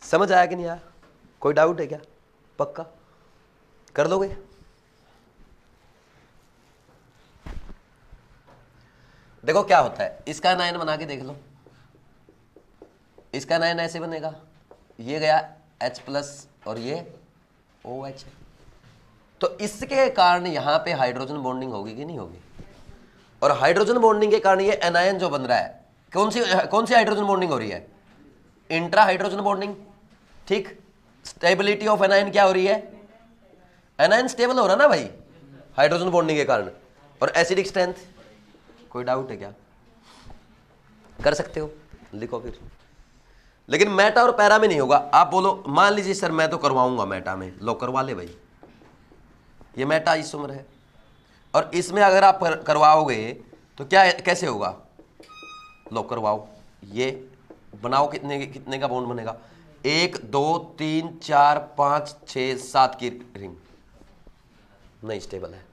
समझ आया कि नहीं आया? कोई doubt है क्या? पक्का कर लोगे? देखो क्या होता है, इसका एनायन बना के देख लो, इसका एनायन ऐसे बनेगा, ये गया H प्लस और ये OH, तो इसके कारण यहां पे हाइड्रोजन बॉन्डिंग होगी कि नहीं होगी? और हाइड्रोजन बॉन्डिंग के कारण ये एनायन जो बन रहा है, कौन सी हाइड्रोजन बॉन्डिंग हो रही है? इंट्रा हाइड्रोजन बॉन्डिंग, ठीक। स्टेबिलिटी ऑफ एनायन क्या हो रही है? एनायन स्टेबल हो रहा ना भाई हाइड्रोजन बॉन्डिंग के कारण। और एसिडिक स्ट्रेंथ, कोई डाउट है क्या? कर सकते हो, लिखो फिर। लेकिन मेटा और पैरा में नहीं होगा। आप बोलो, मान लीजिए सर मैं तो करवाऊंगा मेटा में, लो करवा ले भाई, ये मेटा आइसोमर है, और इसमें अगर आप करवाओगे तो क्या कैसे होगा? लो करवाओ, ये बनाओ, कितने का बॉन्ड बनेगा? 1 2 3 4 5 6 7 की रिंग नहीं स्टेबल है।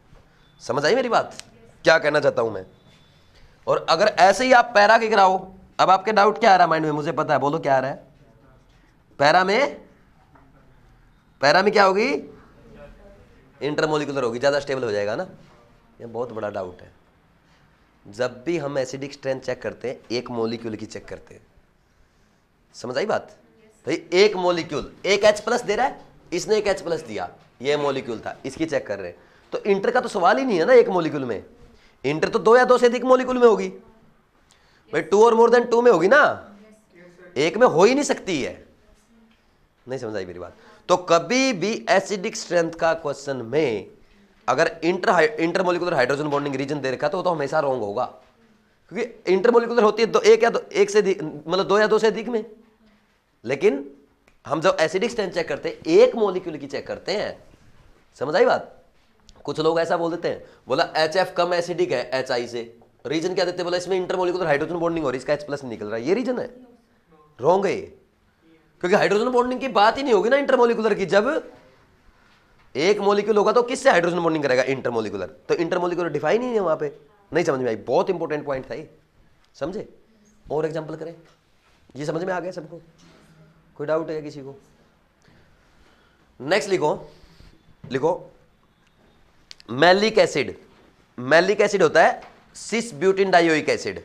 समझ आई मेरी बात, क्या कहना चाहता हूं मैं। और अगर ऐसे ही आप पैरा की कराओ, अब आपके डाउट क्या आ रहा है माइंड में, मुझे पता है, बोलो क्या आ रहा है। पैरा में क्या होगी, इंटरमोलिकुलर होगी, ज्यादा स्टेबल हो जाएगा ना। ये बहुत बड़ा डाउट है। जब भी हम एसिडिक स्ट्रेंथ चेक करते हैं एक मॉलिक्यूल की चेक करते हैं। समझ आई बात भाई, एक मॉलिक्यूल एक H+ दे रहा है, इसने एक H+ दिया, ये मॉलिक्यूल था, इसकी चेक कर रहे हैं। तो इंटर का तो सवाल ही नहीं है ना एक मॉलिक्यूल में, इंटर तो 2 या 2 से अधिक मॉलिक्यूल में होगी भाई, 2 और मोर देन 2 में होगी ना, एक में हो ही नहीं सकती है। नहीं समझ आई मेरी बात। तो कभी भी एसिडिक स्ट्रेंथ का क्वेश्चन में अगर इंटरमोलिकुलर हाइड्रोजन बॉन्डिंग रीजन दे रखा तो हमेशा रॉन्ग होगा, क्योंकि इंटरमोलिकुलर होती है एक से मतलब 2 या 2 से अधिक में। लेकिन हम जब एसिडिक स्ट्रेंथ चेक करते हैं एक मॉलिक्यूल की चेक करते हैं। समझ आई बात। कुछ लोग ऐसा बोल देते हैं, बोला HF कम एसिडिक है HI से, रीजन क्या देते हैं, बोला इसमें इंटरमोलिकुलर हाइड्रोजन बॉन्डिंग हो रही है, इसका H+ निकल रहा है, ये रीजन है। रॉन्ग है, क्योंकि हाइड्रोजन बॉन्डिंग की बात ही नहीं होगी ना इंटरमोलिकुलर की। जब एक मॉलिक्यूल होगा तो किससे हाइड्रोजन बॉन्डिंग करेगा, इंटरमोलिकुलर। तो इंटरमोलिकुलर डिफाइन ही नहीं है वहां पे। नहीं समझ में आई, बहुत इंपॉर्टेंट पॉइंट था ये, समझे। और एग्जांपल करें, ये समझ में आ गया सबको, कोई डाउट है किसी को। नेक्स्ट लिखो मैलिक एसिड। मैलिक एसिड होता है cis butene dioic acid,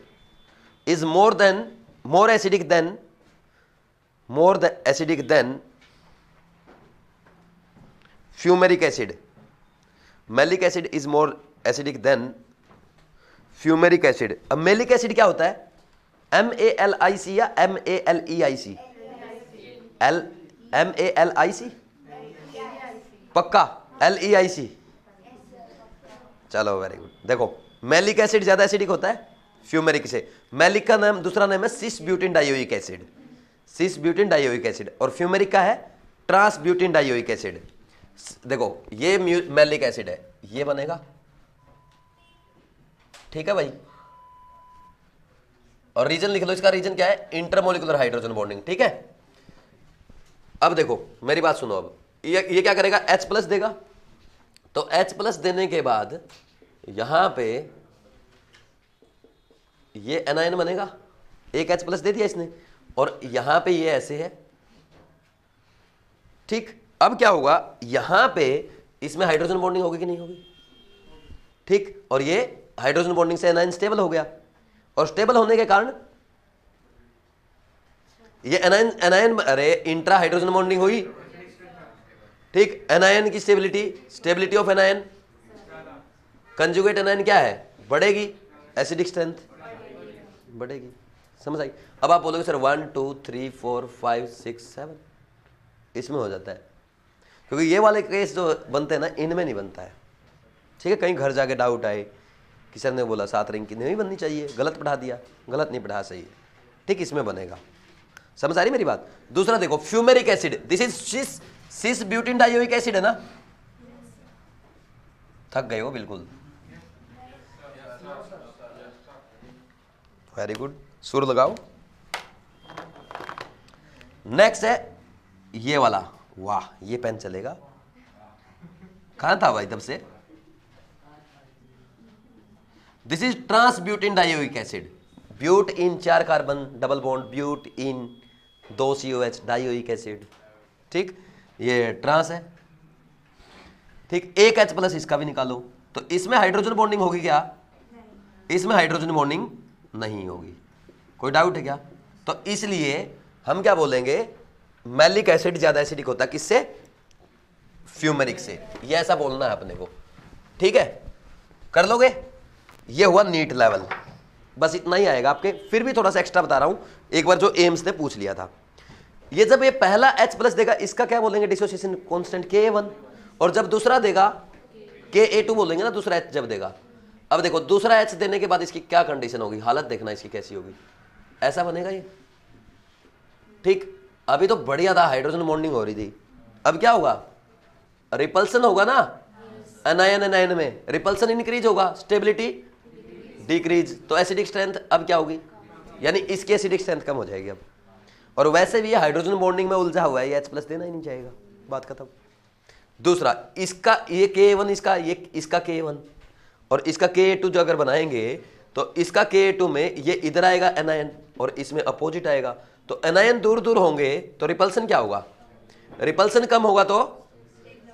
is more acidic than fumaric acid. Maleic acid is more acidic than fumaric acid. अब मैलिक एसिड क्या होता है, MALIC या MALEIC? MALIC पक्का, LEIC, चलो वेरी गुड। देखो मैलिक एसिड ज्यादा एसिडिक होता है फ्यूमेरिक से। मैलिक का नाम दूसरा नाम है सिस ब्यूटिन डाइओइक एसिड, सिस ब्यूटिन डाइओइक एसिड, और फ्यूमेरिक का है ट्रांस ब्यूटिन डाइओइक एसिड। देखो ये मैलिक एसिड है, ये बनेगा, ठीक है भाई। और रीजन लिख लो, इसका रीजन क्या है, इंटरमोलिकुलर हाइड्रोजन बॉन्डिंग, ठीक है। अब देखो मेरी बात सुनो, अब ये क्या करेगा, H+ देगा। तो H+ देने के बाद यहां पे ये एनायन बनेगा, एक H+ दे दिया इसने, और यहां पे ये ऐसे है, ठीक। अब क्या होगा, यहां पे इसमें हाइड्रोजन बॉन्डिंग होगी कि नहीं होगी, ठीक। और ये हाइड्रोजन बॉन्डिंग से एनायन स्टेबल हो गया, और स्टेबल होने के कारण ये एनायन अरे इंट्रा हाइड्रोजन बॉन्डिंग हुई, ठीक। एनायन की stability of anion, conjugate anion क्या है, बढ़ेगी, एसिडिक स्ट्रेंथ बढ़ेगी। समझ आई। अब आप बोलोगे सर 1 2 3 4 5 6 7 इसमें हो जाता है, क्योंकि ये वाले केस जो बनते हैं ना इनमें नहीं बनता है, ठीक है। कहीं घर जाके डाउट आए कि सर ने बोला 7 रिंग की नहीं बननी चाहिए, गलत पढ़ा दिया, गलत नहीं पढ़ा, सही है, ठीक, इसमें बनेगा। समझ आ रही मेरी बात। दूसरा देखो fumaric acid, this is cis butene dioic acid है ना, थक गए हो बिल्कुल, वेरी गुड, सुर लगाओ। नेक्स्ट है ये वाला, वाह ये पेन चलेगा, कहां था भाई तब से। This is trans butene dioic acid, butene 4 carbon double bond, butene 2 COH dioic acid, ठीक। ये ट्रांस है, ठीक। एक H+ इसका भी निकालो, तो इसमें हाइड्रोजन बॉन्डिंग होगी क्या, इसमें हाइड्रोजन बॉन्डिंग नहीं होगी। कोई डाउट है क्या। तो इसलिए हम क्या बोलेंगे, मैलिक एसिड ज्यादा एसिडिक होता है किससे, फ्यूमेरिक से, ये ऐसा बोलना है अपने को, ठीक है। कर लोगे, ये हुआ नीट लेवल, बस इतना ही आएगा आपके। फिर भी थोड़ा सा एक्स्ट्रा बता रहा हूं, एक बार जो एम्स ने पूछ लिया था, ये जब ये पहला H+ देगा इसका क्या बोलेंगे, डिसोसिएशन कांस्टेंट Ka1, और जब दूसरा देगा Ka2 बोलेंगे ना, दूसरा H जब देगा। अब देखो दूसरा H देने के बाद इसकी क्या कंडीशन होगी, हालत देखना इसकी कैसी होगी, ऐसा बनेगा ये, ठीक। अभी तो बढ़िया था, हाइड्रोजन बॉन्डिंग हो रही थी, अब क्या होगा, रिपल्सन होगा ना, एनायन में रिपल्सन इंक्रीज होगा, स्टेबिलिटी डिक्रीज, तो एसिडिक स्ट्रेंथ अब क्या होगी, यानी इसकी एसिडिक स्ट्रेंथ कम हो जाएगी अब। और वैसे भी ये हाइड्रोजन बॉन्डिंग में उलझा हुआ है, ये H+ देना ही नहीं चाहेगा, बात खत्म। दूसरा, इसका ये Ka1, इसका Ka1 और इसका Ka2 जो अगर बनाएंगे तो इसका Ka2 में ये इधर आएगा एनायन और इसमें अपोजिट आएगा, तो एनायन दूर दूर होंगे तो रिपल्सन क्या होगा, रिपल्सन कम होगा तो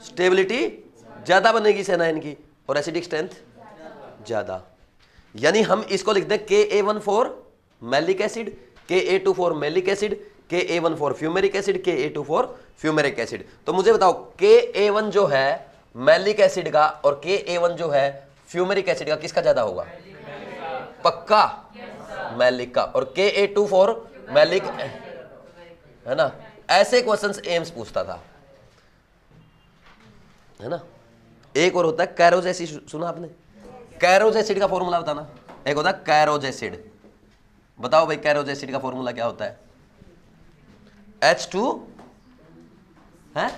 स्टेबिलिटी ज्यादा बनेगी इस एनायन की और एसिडिक स्ट्रेंथ ज्यादा। यानी हम इसको लिखते हैं Ka1 for malic acid, Ka2 for malic acid, Ka1 for fumaric acid, Ka2 for fumaric acid. तो मुझे बताओ Ka1 जो है मैलिक एसिड का और Ka1 जो है फ्यूमेरिक एसिड का किसका ज्यादा होगा, पक्का मैलिक का, और Ka2 फॉर मैलिक, है ना। ऐसे क्वेश्चंस एम्स पूछता था, है ना। एक और होता है कैरोज एसिड, सुना आपने, कैरोज एसिड का फॉर्मूला बताना। एक होता है कैरोज एसिड, बताओ भाई कैरोज एसिड का फॉर्मूला क्या होता है, H2 है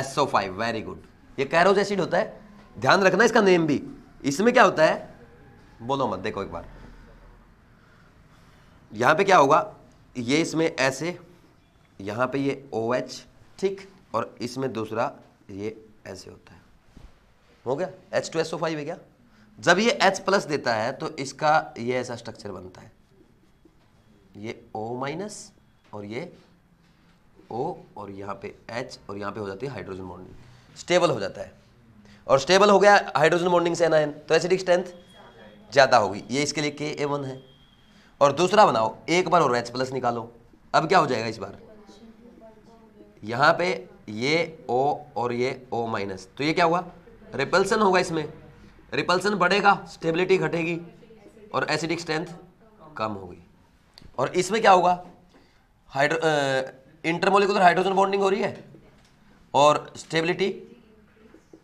SO5, वेरी गुड, ये कैरोज एसिड होता है, ध्यान रखना इसका नेम भी। इसमें क्या होता है, बोलो मत, देखो एक बार, यहां पे क्या होगा, ये इसमें ऐसे, यहां पे ये OH, ठीक, और इसमें दूसरा ये ऐसे होता है, हो गया H2SO5 है क्या। जब ये H+ देता है तो इसका ये ऐसा स्ट्रक्चर बनता है, ये O- और ये O और यहाँ पे H और यहाँ पे हो जाती है हाइड्रोजन बॉन्डिंग, स्टेबल हो जाता है, और स्टेबल हो गया हाइड्रोजन बॉन्डिंग से एनायन तो एसिडिक स्ट्रेंथ ज़्यादा होगी, ये इसके लिए Ka1 है। और दूसरा बनाओ, एक बार और H+ निकालो, अब क्या हो जाएगा इस बार, यहाँ पे ये O और ये O-, तो ये क्या हुआ, रिपल्सन होगा, इसमें रिपल्सन बढ़ेगा, स्टेबिलिटी घटेगी और एसिडिक स्ट्रेंथ कम होगी। और इसमें क्या होगा, इंटरमोलिकुलर हाइड्रोजन बॉन्डिंग हो रही है और स्टेबिलिटी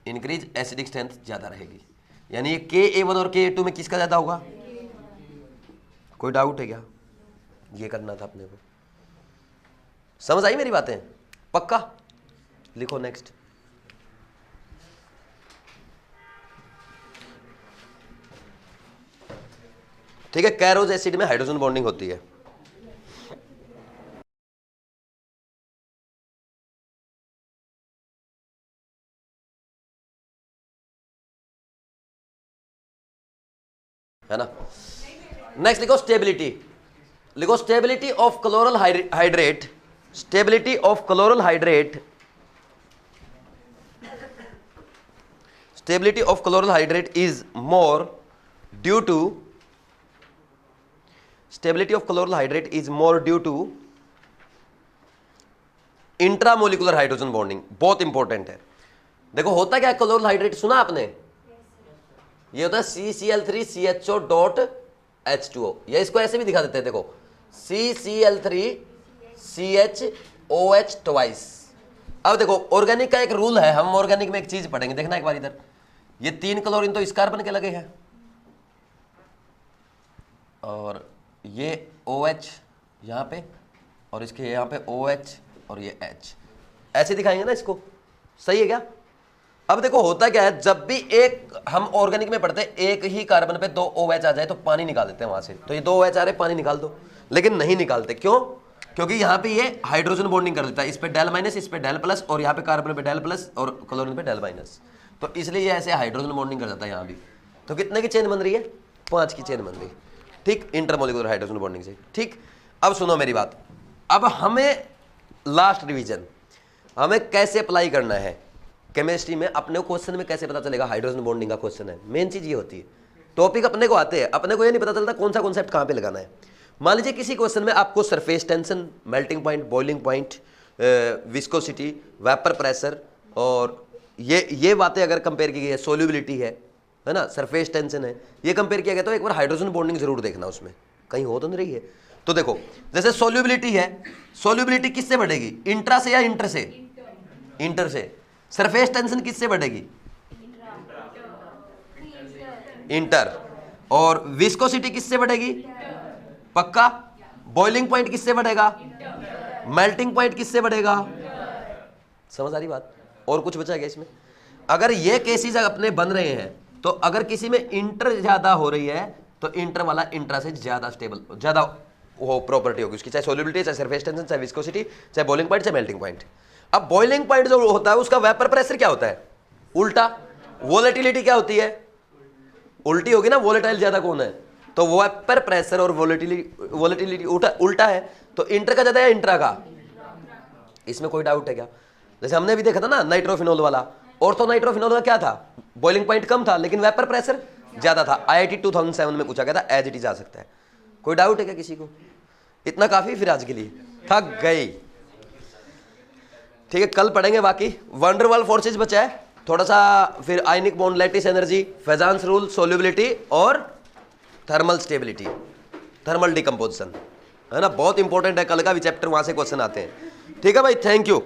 इंक्रीज, एसिडिक स्ट्रेंथ ज्यादा रहेगी। यानी ये Ka1 और Ka2 में किसका ज्यादा होगा, कोई डाउट है क्या, ये करना था अपने को, समझ आई मेरी बातें, पक्का। लिखो नेक्स्ट, ठीक है, कैरोज एसिड में हाइड्रोजन बॉन्डिंग होती है। है ना। नेक्स्ट लिखो स्टेबिलिटी, लिखो stability of chloral hydrate, stability of chloral hydrate, stability of chloral hydrate is more due to, stability of chloral hydrate is more due to intramolecular hydrogen bonding, बहुत important है। देखो होता क्या है क्लोरल हाइड्रेट, सुना आपने, ये होता है CCl3CHO.H2O, या इसको ऐसे भी दिखा देते हैं, देखो CCl3CHOH ट्वाइस। अब देखो ऑर्गेनिक का एक रूल है, हम ऑर्गेनिक में एक चीज पढ़ेंगे, देखना एक बार इधर, ये 3 क्लोरीन तो इस कार्बन के लगे हैं और ये OH यहाँ पे और इसके यहाँ पे OH और ये H, ऐसे दिखाएंगे ना इसको, सही है क्या। अब देखो होता क्या है, जब भी एक हम ऑर्गेनिक में पढ़ते हैं एक ही कार्बन पे 2 OH आ जाए तो पानी निकाल देते हैं वहां से, तो ये 2 OH आ रहे, पानी निकाल दो, लेकिन नहीं निकालते, क्यों, क्योंकि यहाँ पे ये हाइड्रोजन बॉन्डिंग कर देता है, इस पे डेल-, इस पे डेल+, और यहाँ पे कार्बन पे डेल+ और क्लोरीन पे डेल-, तो इसलिए ये ऐसे हाइड्रोजन बॉन्डिंग कर जाता है यहाँ भी। तो कितने की चेन बन रही है, 5 की चेन बन रही है, ठीक, इंटरमोलिकुलर हाइड्रोजन बॉन्डिंग से, ठीक। अब सुनो मेरी बात, अब हमें लास्ट रिवीजन, हमें कैसे अप्लाई करना है केमिस्ट्री में, अपने क्वेश्चन में कैसे पता चलेगा हाइड्रोजन बॉन्डिंग का क्वेश्चन है, मेन चीज ये होती है। टॉपिक अपने को आते हैं, अपने को ये नहीं पता चलता कौन सा कॉन्सेप्ट कहाँ पे लगाना है। मान लीजिए किसी क्वेश्चन में आपको surface tension, melting point, boiling point, viscosity, vapour pressure और ये बातें अगर कंपेयर की गई है, सोल्यूबिलिटी है ना, सरफेस टेंशन है, ये कंपेयर किया गया, तो एक बार हाइड्रोजन बॉन्डिंग जरूर देखना उसमें कहीं हो तो नहीं रही है। तो देखो जैसे सोल्यूबिलिटी है, सोल्यूबिलिटी किससे बढ़ेगी, इंट्रा से या इंटर से, इंटर से। सरफेस टेंशन किससे बढ़ेगी, इंटर। और विस्कोसिटी किससे बढ़ेगी, पक्का। बॉइलिंग पॉइंट किससे बढ़ेगा, मेल्टिंग पॉइंट किससे बढ़ेगा, समझ आ रही बात। और कुछ बचा गया इसमें, अगर ये केसेस अपने बन रहे हैं तो अगर किसी में इंटर ज्यादा हो रही है तो इंटर वाला इंट्रा से ज्यादा स्टेबल, ज्यादा वो प्रॉपर्टी होगी उसकी, चाहे सोल्युबिलिटी, चाहे सरफेस टेंशन, चाहे विस्कोसिटी, चाहे बॉइलिंग पॉइंट, चाहे मेल्टिंग पॉइंट। अब बॉइलिंग पॉइंट जो होता है उसका वेपर प्रेशर क्या होता है, उल्टा। वोलेटिलिटी क्या होती है, उल्टी होगी ना, वोलेटाइल ज्यादा कौन है, तो वेपर प्रेशर और वोलेटिलिटी उल्टा है, तो इंटर का ज्यादा है इंट्रा का, इसमें कोई डाउट है क्या? जैसे हमने भी देखा था ना नाइट्रोफिनॉल वाला, ऑर्थो नाइट्रोफिनॉल का क्या था, बॉइलिंग पॉइंट कम था लेकिन वेपर प्रेशर ज्यादा था। IIT 2007 में पूछा गया था, एज इट इज आ सकता है। कोई डाउट है क्या किसी को? इतना काफी फिर आज के लिए, थक गई। ठीक है, कल पढ़ेंगे बाकी। वंडरवाल फोर्सेज बचा है थोड़ा सा, फिर ionic bond, lattice energy, Fajans rule, solubility और थर्मल स्टेबिलिटी, थर्मल डिकम्पोजिशन, है ना, बहुत इंपॉर्टेंट है। कल का भी चैप्टर, वहां से क्वेश्चन आते हैं। ठीक है भाई, थैंक यू।